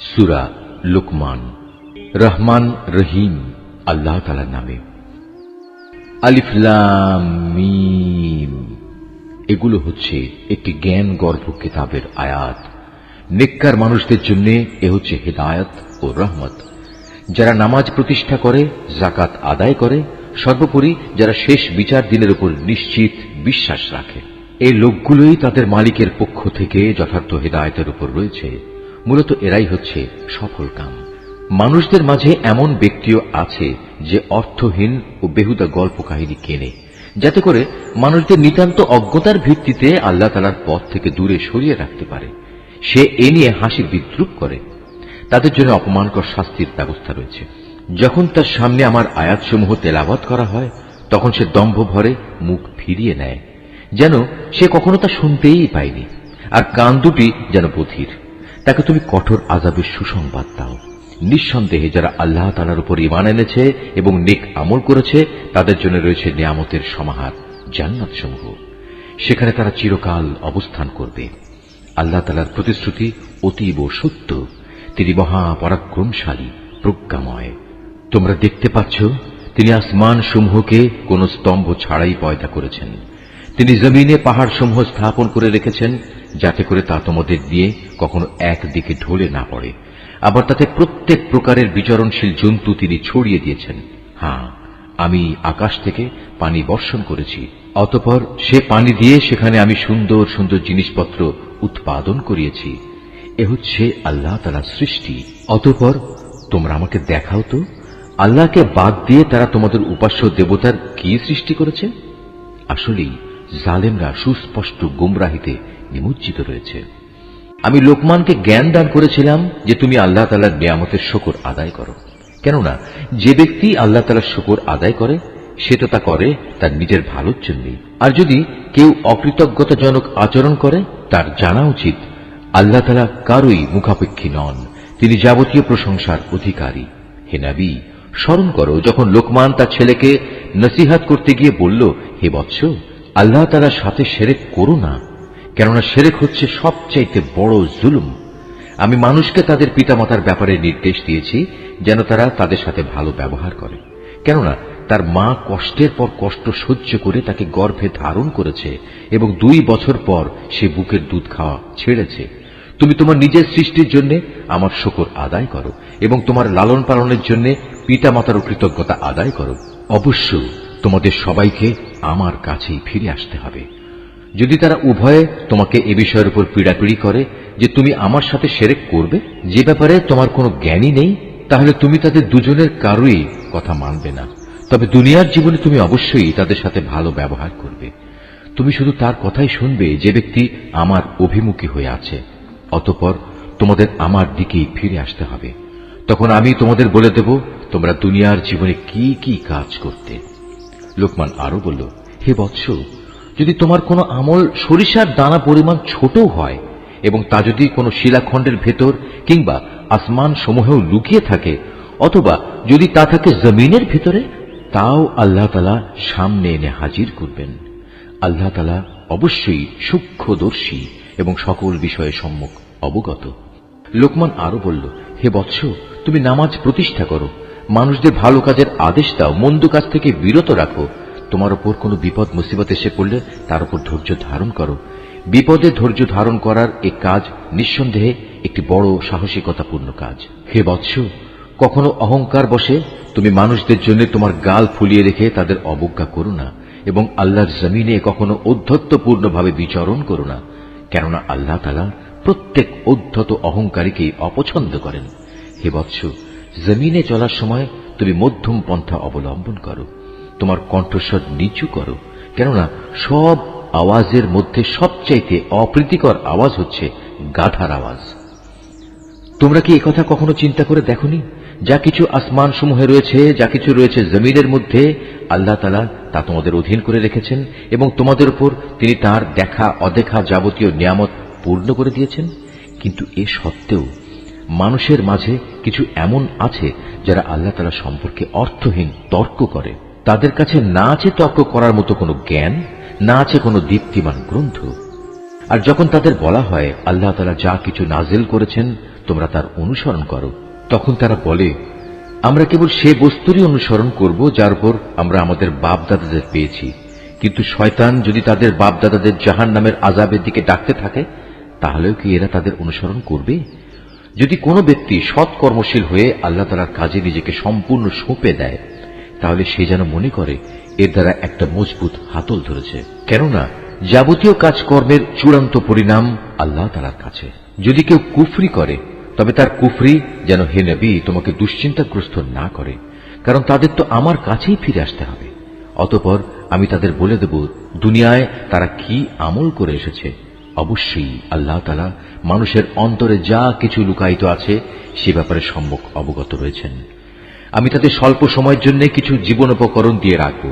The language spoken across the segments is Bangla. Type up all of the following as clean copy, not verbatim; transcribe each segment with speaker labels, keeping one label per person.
Speaker 1: সূরা লুকমান। রহমান রহিম আল্লাহ তাআলার নামে। আলিফ লাম মিম, এগুলো হচ্ছে একটি জ্ঞান গর্ভ কিতাবের আয়াত। নেককার মানুষদের জন্য এ হচ্ছে হিদায়াত ও রহমত। যারা নামাজ প্রতিষ্ঠা করে, যাকাত আদায় করে, সর্বোপরি যারা শেষ বিচার দিনের উপর নিশ্চিত বিশ্বাস রাখে, এই লোকগুলোই তাদের মালিকের পক্ষ থেকে যথার্থ হিদায়াতের উপর রয়েছে। মূলত এরাই হচ্ছে সফল কাম। মানুষদের মাঝে এমন ব্যক্তিও আছে যে অর্থহীন ও বেহুদা গল্প কাহিনী কেনে, যাতে করে মানুষদের নিতান্ত অজ্ঞতার ভিত্তিতে আল্লাহ তাআলার পথ থেকে দূরে সরিয়ে রাখতে পারে। সে এ নিয়ে হাসি বিদ্রুপ করে। তাদের জন্য অপমানকর শাস্তির ব্যবস্থা রয়েছে। যখন তার সামনে আমার আয়াতসমূহ তেলাওয়াত করা হয়, তখন সে দম্ভ ভরে মুখ ফিরিয়ে নেয়, যেন সে কখনো তা শুনতেই পায়নি, আর কান দুটি যেন বধির। তাকে তুমি কঠোর আযাবের সুসংবাদ দাও। নিঃসন্দেহে যারা আল্লাহ তাআলার উপর ঈমান এনেছে এবং নেক আমল করেছে, তাদের জন্য রয়েছে নিয়ামতের সমাহার, জান্নাত সমূহ। সেখানে তারা চিরকাল অবস্থান করবে। আল্লাহ তাআলার প্রতিশ্রুতি অতীব সত্য। তিনি মহা পরাক্রমশালী, প্রজ্ঞাময়। তোমরা দেখতে পাচ্ছ, তিনি আসমান সমূহকে কোন স্তম্ভ ছাড়াই পয়দা করেছেন। তিনি জমিনে পাহাড় সমূহ স্থাপন করে রেখেছেন, যাতে করে তা তোমাদের দিয়ে কখনো একদিকে ঢলে না পড়ে। আবার তাতে প্রত্যেক প্রকারের বিচরণশীল জন্তু তিনি ছড়িয়ে দিয়েছেন। হ্যাঁ, আমি আকাশ থেকে পানি বর্ষণ করেছি, অতঃপর সে পানি দিয়ে সেখানে আমি সুন্দর সুন্দর জিনিসপত্র উৎপাদন করিয়েছি। এ হচ্ছে আল্লাহ তাআলার সৃষ্টি। অতঃপর তোমরা আমাকে দেখাও তো, আল্লাহকে বাদ দিয়ে তারা তোমাদের উপাস্য দেবতার কি সৃষ্টি করেছে? আসলেই জালেমরা সুস্পষ্ট গুমরাহিতে নিমজ্জিত রয়েছে। আমি লোকমানকে জ্ঞান দান করেছিলাম যে তুমি আল্লাহ তাআলার নিয়ামতের শুকর আদায় করো। কেননা যে ব্যক্তি আল্লাহ তাআলার শুকর আদায় করে, সে তো তা করে তার নিজের ভালোর জন্যই। আর যদি কেউ অকৃতজ্ঞতাজনক আচরণ করে, তার জানা উচিত আল্লাহ তাআলা কারোই মুখাপেক্ষী নন। তিনি যাবতীয় প্রশংসার অধিকারী। হে নবী, স্মরণ করো যখন লোকমান তার ছেলেকে নসিহত করতে গিয়ে বলল, হে বৎস, আল্লাহ তাআলার সাথে শিরক করো না, কেননা শিরক হচ্ছে সবচাইতে বড় জুলুম। আমি মানুষকে তাদের পিতামাতার ব্যাপারে নির্দেশ দিয়েছি যেন তারা তাদের সাথে ভালো ব্যবহার করে, কেননা তার মা কষ্টের পর কষ্ট সহ্য করে তাকে গর্ভে ধারণ করেছে এবং 2 বছর পর সে বুকের দুধ খাওয়া ছেড়েছে। তুমি তোমার নিজের সৃষ্টির জন্য আমার শুকর আদায় করো এবং তোমার লালন পালনের জন্য পিতামাতার কৃতজ্ঞতা আদায় করো। অবশ্য তোমাদের সবাইকে আমার কাছেই ফিরে আসতে হবে। যদি তারা উভয়ে তোমাকে এ বিষয়ের উপর পীড়াপিড়ি করে যে তুমি আমার সাথে শিরক করবে, যে ব্যাপারে তোমার কোনো জ্ঞানই নেই, তাহলে তুমি তাদের দুজনের কারোই কথা মানবে না। তবে দুনিয়ার জীবনে তুমি অবশ্যই তাদের সাথে ভালো ব্যবহার করবে। তুমি শুধু তার কথাই শুনবে যে ব্যক্তি আমার অভিমুখী হয়ে আছে। অতঃপর তোমাদের আমার দিকেই ফিরে আসতে হবে। তখন আমি তোমাদের বলে দেব তোমরা দুনিয়ার জীবনে কি কি কাজ করতে। লোকমান আরো বলল, হে বৎস, যদি তোমার কোনো আমল সরিষার দানা পরিমাণ ছোটও হয় এবং তা যদি কোনো শিলাখণ্ডের ভেতর কিংবা আসমান সমূহেও লুকিয়ে থাকে, অথবা যদি তা থাকে জমিনের ভিতরে, তাও আল্লাহ তাআলা সামনে এনে হাজির করবেন। আল্লাহ তাআলা অবশ্যই সূক্ষ্মদর্শী এবং সকল বিষয়ে সম্যক অবগত। লোকমান আরো বলল, হে বৎস, তুমি নামাজ প্রতিষ্ঠা করো, মানুষদের ভালো কাজের আদেশ দাও, মন্দ কাজ থেকে বিরত রাখো। তোমার উপর কোনো বিপদ মুসিবত এসে পড়লে তার উপর ধৈর্য ধারণ করো। বিপদে ধৈর্য ধারণ করার এই কাজ নিঃসন্দেহে একটি বড় সাহসিকতাপূর্ণ কাজ। হে বৎস, কখনো অহংকার বশে তুমি মানুষদের জন্য তোমার গাল ফুলিয়ে রেখে তাদের অবজ্ঞা করো না এবং আল্লাহর জমিনে কখনো ঔদ্ধত্যপূর্ণভাবে বিচরণ করো না, কেননা আল্লাহ তাআলা প্রত্যেক ঔদ্ধত অহংকারীকেই অপছন্দ করেন। হে বৎস, জমিনে চলার সময় তুমি মধ্যম পন্থা অবলম্বন করো। তোমার কণ্ঠস্বর নিচু করো, কেননা সব আওয়াজের মধ্যে সবচাইতে অপ্রীতিকর আওয়াজ হচ্ছে গাধার আওয়াজ। তোমরা কি একথা কখনো চিন্তা করে দেখোনি? যা কিছু আসমান সমূহে রয়েছে, যা কিছু রয়েছে জমিনের মধ্যে, আল্লাহ তাআলা তা তোমাদের অধীন করে রেখেছেন এবং তোমাদের উপর তিনি তার দেখা অদেখা যাবতীয় নিয়ামত পূর্ণ করে দিয়েছেন। কিন্তু এ সত্ত্বেও মানুষের মাঝে কিছু এমন আছে যারা আল্লাহ তাআলা সম্পর্কে অর্থহীন তর্ক করে। তাদের কাছে না আছে তর্ক করার মতো কোনো জ্ঞান, না আছে কোনো দীপ্তিমান গ্রন্থ। আর যখন তাদের বলা হয় আল্লাহ তাআলা যা কিছু নাজিল করেছেন তোমরা তার অনুসরণ করো। তখন তারা বলে, আমরা কেবল সে বস্তুরই অনুসরণ করব যার উপর আমরা আমাদের বাপ দাদাদের পেয়েছি। কিন্তু শয়তান যদি তাদের বাপ দাদাদের জাহান্নামের আযাবের দিকে ডাকতে থাকে, তাহলেও কি এরা তাদের অনুসরণ করবে? যদি কোনো ব্যক্তি সৎ কর্মশীল হয়ে আল্লাহ তাআলার কাজে নিজেকে সম্পূর্ণ সঁপে দেয়, তাহলে সে যেন মনে করে এর দ্বারা একটা মজবুত হাতল ধরেছে। কেননা যাবতীয় কাজকর্মের চূড়ান্ত পরিণাম আল্লাহ তাআলার কাছে। যদি কেউ কুফরি করে, তবে তার কুফরি যেন হে নবী তোমাকে দুশ্চিন্তাগ্রস্ত না করে, কারণ তাদের তো আমার কাছেই ফিরে আসতে হবে। অতঃপর আমি তাদের বলে দেব দুনিয়ায় তারা কি আমল করে এসেছে। অবশ্যই আল্লাহ তাআলা মানুষের অন্তরে যা কিছু লুকায়িত আছে সে ব্যাপারে সম্যক অবগত রয়েছেন। আমি তাদের স্বল্প সময়ের জন্য কিছু জীবনোপকরণ দিয়ে রাখব,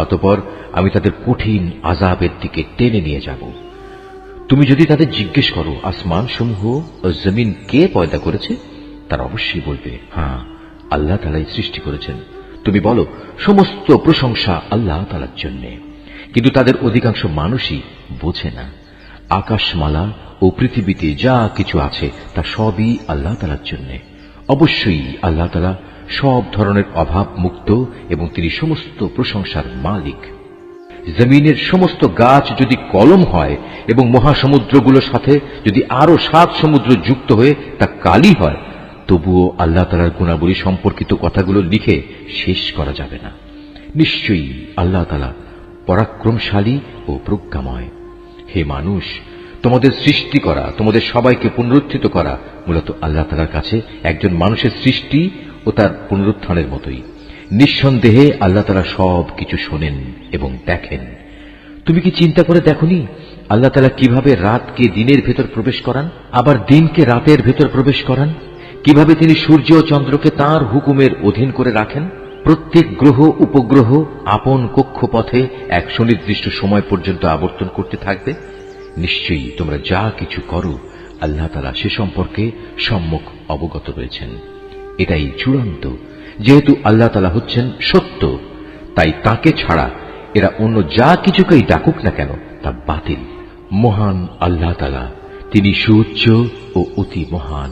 Speaker 1: অতঃপর আমি তাদের কঠিন আযাবের দিকে টেনে নিয়ে যাব। তুমি যদি তাদের জিজ্ঞেস করো আসমান সমূহ ও জমিন কে পয়দা করেছে, তারা অবশ্যই বলবে, হ্যাঁ, আল্লাহ তাআলাই সৃষ্টি করেছেন। তুমি বলো, সমস্ত প্রশংসা আল্লাহ তাআলার জন্য। কিন্তু তাদের অধিকাংশ মানুষই বোঝে না। আকাশমালা ও পৃথিবীতে যা কিছু আছে তা সবই আল্লাহ তাআলার জন্য। অবশ্যই আল্লাহ তাআলা সব ধরনের অভাব মুক্ত এবং তিনি সমস্ত প্রশংসার মালিক। জমিনের সমস্ত গাছ যদি কলম হয় এবং মহাসমুদ্রগুলোর সাথে যদি আরো 7 সমুদ্র যুক্ত হয়ে তা কালি হয়, তবুও আল্লাহ তাআলার গুণাবলী সম্পর্কিত কথাগুলো লিখে শেষ করা যাবে না। নিশ্চয়ই আল্লাহ তাআলা পরাক্রমশালী ও প্রজ্ঞাময়। হে মানুষ, তোমাদের সৃষ্টি করা, তোমাদের সবাইকে পুনরুত্থিত করা মূলত আল্লাহ তাআলার কাছে একজন মানুষের সৃষ্টি ও তার পুনরুত্থানের মতোই। নিঃসন্দেহে আল্লাহ তাআলা সব কিছু শোনেন এবং দেখেন। তুমি কি চিন্তা করে দেখোনি আল্লাহ তাআলা কিভাবে রাতকে দিনের ভেতর প্রবেশ করান, আবার দিনকে রাতের ভেতর প্রবেশ করান? কিভাবে তিনি সূর্য ও চন্দ্রকে তাঁর হুকুমের অধীন করে রাখেন? প্রত্যেক গ্রহ উপগ্রহ আপন কক্ষপথে এক সুনির্দিষ্ট সময় পর্যন্ত আবর্তন করতে থাকবে। নিশ্চয়ই তোমরা যা কিছু করো আল্লাহ তাআলা সে সম্পর্কে সম্যক অবগত রয়েছেন। এটাই চূড়ান্ত। যেহেতু আল্লাহ তাআলা হচ্ছেন সত্য, তাই তাকে ছাড়া এরা অন্য যা কিছুকেই ডাকুক না কেন তা বাতিল। মহান আল্লাহ তাআলা, তিনি সুউচ্চ ও অতি মহান।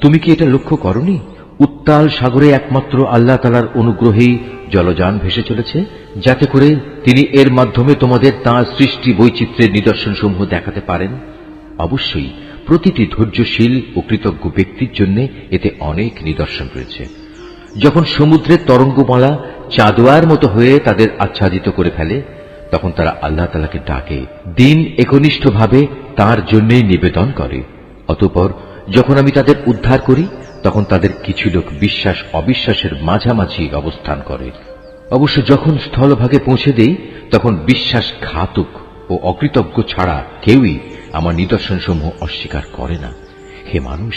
Speaker 1: তুমি কি এটা লক্ষ্য করনি উত্তাল সাগরে একমাত্র আল্লাহ তাআলার অনুগ্রহেই জলযান ভেসে চলেছে, যাতে করে তিনি এর মাধ্যমে তোমাদের তাঁর সৃষ্টি বৈচিত্র্যের নিদর্শনসমূহ দেখাতে পারেন? অবশ্যই প্রতিটি ধৈর্যশীল ও কৃতজ্ঞ ব্যক্তির জন্য এতে অনেক নিদর্শন রয়েছে। যখন সমুদ্রের তরঙ্গমালা চাঁদোয়ার মতো হয়ে তাদের আচ্ছাদিত করে ফেলে, তখন তারা আল্লাহ তাআলাকে ডাকে, দিন একনিষ্ঠভাবে তাঁর জন্যই নিবেদন করে। অতঃপর যখন আমি তাদের উদ্ধার করি, তখন তাদের কিছু লোক বিশ্বাস অবিশ্বাসের মাঝামাঝি অবস্থান করে। অবশ্য যখন স্থলভাগে পৌঁছে দেই, তখন বিশ্বাসঘাতক ও অকৃতজ্ঞ ছাড়া কেউই আমার নিদর্শনসমূহ অস্বীকার করে না। হে মানুষ,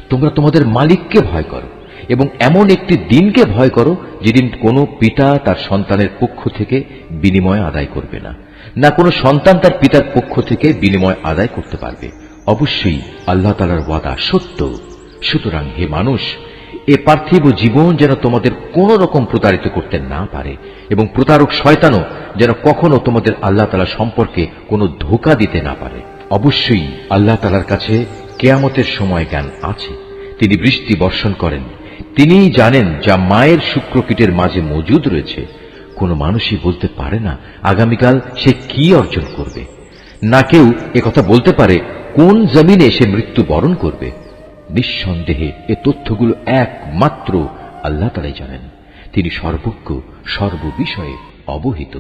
Speaker 1: তোমরা তোমাদের মালিককে ভয় করো এবং এমন একটি দিনকে ভয় করো যেদিন কোনো পিতা তার সন্তানের পক্ষ থেকে বিনিময় আদায় করবে না, না কোনো সন্তান তার পিতার পক্ষ থেকে বিনিময় আদায় করতে পারবে। অবশ্যই আল্লাহ তাআলার ওয়াদা সত্য। সুতরাং হে মানুষ, এ পার্থিব জীবন যেন তোমাদের কোন রকম প্রতারিত করতে না পারে এবং প্রতারক শয়তানও যেন কখনো তোমাদের আল্লাহ তাআলা সম্পর্কে কোনো ধোঁকা দিতে না পারে। অবশ্যই আল্লাহ তাআলার কাছে কিয়ামতের সময় জ্ঞান আছে। তিনি বৃষ্টি বর্ষণ করেন। তিনিই জানেন যা মায়ের শুক্রকীটের মাঝে মজুদ রয়েছে। কোনো মানুষই বলতে পারে না আগামীকাল সে কি অর্জন করবে, না কেউ একথা বলতে পারে কোন জমিনে সে মৃত্যু বরণ করবে। নিঃসন্দেহে এ তথ্যগুলো একমাত্র আল্লাহ তাআলাই জানেন। তিনি সর্বজ্ঞ, সর্ববিষয়ে অবহিত।